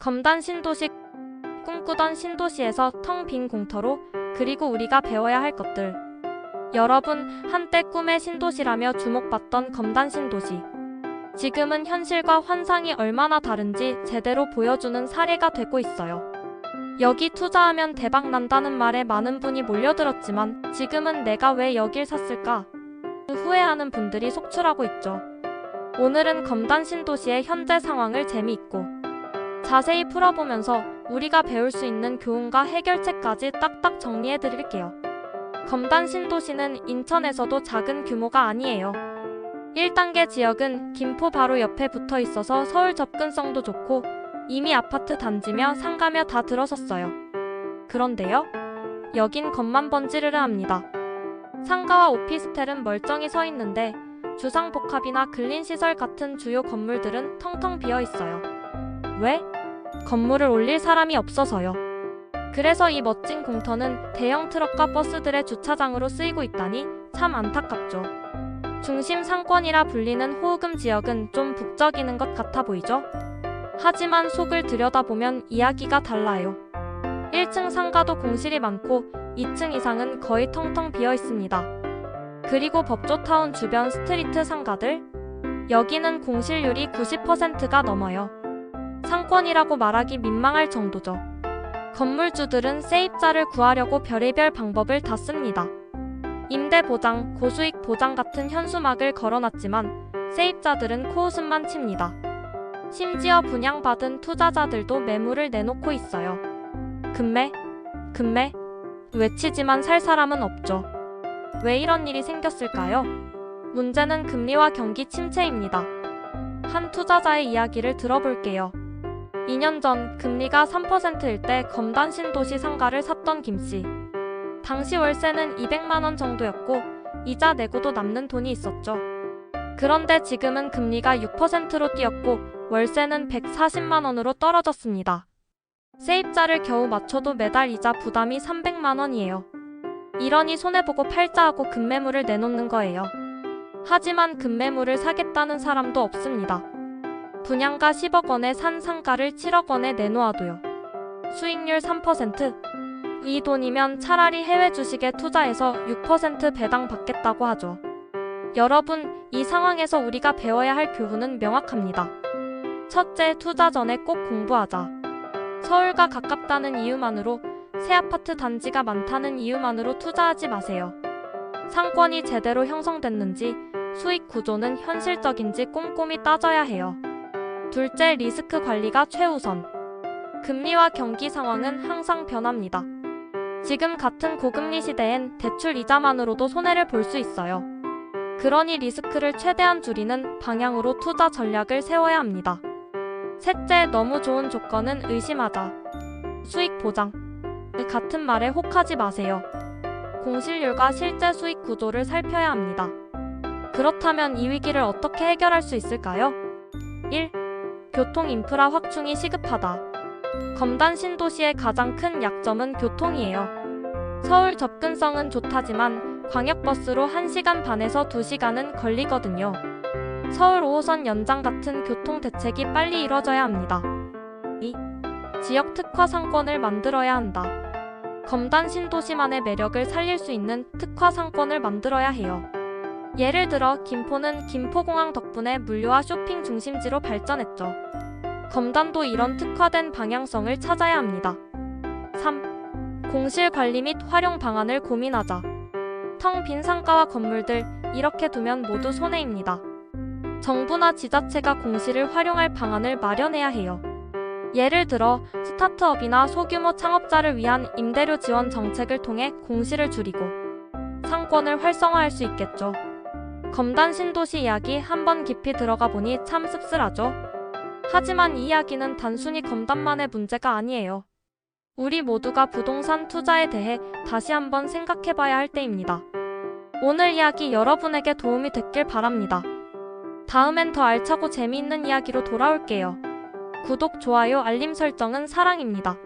검단 신도시. 꿈꾸던 신도시에서 텅 빈 공터로. 그리고 우리가 배워야 할 것들. 여러분, 한때 꿈의 신도시라며 주목받던 검단 신도시. 지금은 현실과 환상이 얼마나 다른지 제대로 보여주는 사례가 되고 있어요. 여기 투자하면 대박 난다는 말에 많은 분이 몰려들었지만 지금은 내가 왜 여길 샀을까? 후회하는 분들이 속출하고 있죠. 오늘은 검단 신도시의 현재 상황을 재미있고 자세히 풀어보면서 우리가 배울 수 있는 교훈과 해결책까지 딱딱 정리해드릴게요. 검단 신도시는 인천에서도 작은 규모가 아니에요. 1단계 지역은 김포 바로 옆에 붙어 있어서 서울 접근성도 좋고 이미 아파트 단지며 상가며 다 들어섰어요. 그런데요, 여긴 겉만 번지르르 합니다. 상가와 오피스텔은 멀쩡히 서 있는데 주상복합이나 근린시설 같은 주요 건물들은 텅텅 비어 있어요. 왜? 건물을 올릴 사람이 없어서요. 그래서 이 멋진 공터는 대형 트럭과 버스들의 주차장으로 쓰이고 있다니 참 안타깝죠. 중심 상권이라 불리는 호흡금 지역은 좀 북적이는 것 같아 보이죠? 하지만 속을 들여다보면 이야기가 달라요. 1층 상가도 공실이 많고 2층 이상은 거의 텅텅 비어 있습니다. 그리고 법조타운 주변 스트리트 상가들? 여기는 공실률이 90%가 넘어요. 상권이라고 말하기 민망할 정도죠. 건물주들은 세입자를 구하려고 별의별 방법을 다 씁니다. 임대 보장, 고수익 보장 같은 현수막을 걸어놨지만 세입자들은 코웃음만 칩니다. 심지어 분양받은 투자자들도 매물을 내놓고 있어요. 급매, 급매 외치지만 살 사람은 없죠. 왜 이런 일이 생겼을까요? 문제는 금리와 경기 침체입니다. 한 투자자의 이야기를 들어볼게요. 2년 전 금리가 3%일 때 검단 신도시 상가를 샀던 김씨. 당시 월세는 200만원 정도였고 이자 내고도 남는 돈이 있었죠. 그런데 지금은 금리가 6%로 뛰었고 월세는 140만원으로 떨어졌습니다. 세입자를 겨우 맞춰도 매달 이자 부담이 300만원이에요. 이러니 손해보고 팔자 하고 급매물을 내놓는 거예요. 하지만 급매물을 사겠다는 사람도 없습니다. 분양가 10억 원에 산 상가를 7억 원에 내놓아도요. 수익률 3%? 이 돈이면 차라리 해외 주식에 투자해서 6% 배당 받겠다고 하죠. 여러분, 이 상황에서 우리가 배워야 할 교훈은 명확합니다. 첫째, 투자 전에 꼭 공부하자. 서울과 가깝다는 이유만으로, 새 아파트 단지가 많다는 이유만으로 투자하지 마세요. 상권이 제대로 형성됐는지, 수익 구조는 현실적인지 꼼꼼히 따져야 해요. 둘째, 리스크 관리가 최우선. 금리와 경기 상황은 항상 변합니다. 지금 같은 고금리 시대엔 대출 이자만으로도 손해를 볼 수 있어요. 그러니 리스크를 최대한 줄이는 방향으로 투자 전략을 세워야 합니다. 셋째, 너무 좋은 조건은 의심하자. 수익 보장. 같은 말에 혹하지 마세요. 공실률과 실제 수익 구조를 살펴야 합니다. 그렇다면 이 위기를 어떻게 해결할 수 있을까요? 1. 교통 인프라 확충이 시급하다. 검단 신도시의 가장 큰 약점은 교통이에요. 서울 접근성은 좋다지만 광역버스로 1시간 반에서 2시간은 걸리거든요. 서울 5호선 연장 같은 교통 대책이 빨리 이뤄져야 합니다. 2. 지역 특화 상권을 만들어야 한다. 검단 신도시만의 매력을 살릴 수 있는 특화 상권을 만들어야 해요. 예를 들어 김포는 김포공항 덕분에 물류와 쇼핑 중심지로 발전했죠. 검단도 이런 특화된 방향성을 찾아야 합니다. 3. 공실 관리 및 활용 방안을 고민하자. 텅 빈 상가와 건물들 이렇게 두면 모두 손해입니다. 정부나 지자체가 공실을 활용할 방안을 마련해야 해요. 예를 들어 스타트업이나 소규모 창업자를 위한 임대료 지원 정책을 통해 공실을 줄이고 상권을 활성화할 수 있겠죠. 검단 신도시 이야기 한번 깊이 들어가 보니 참 씁쓸하죠. 하지만 이 이야기는 단순히 검단만의 문제가 아니에요. 우리 모두가 부동산 투자에 대해 다시 한번 생각해봐야 할 때입니다. 오늘 이야기 여러분에게 도움이 됐길 바랍니다. 다음엔 더 알차고 재미있는 이야기로 돌아올게요. 구독, 좋아요, 알림 설정은 사랑입니다.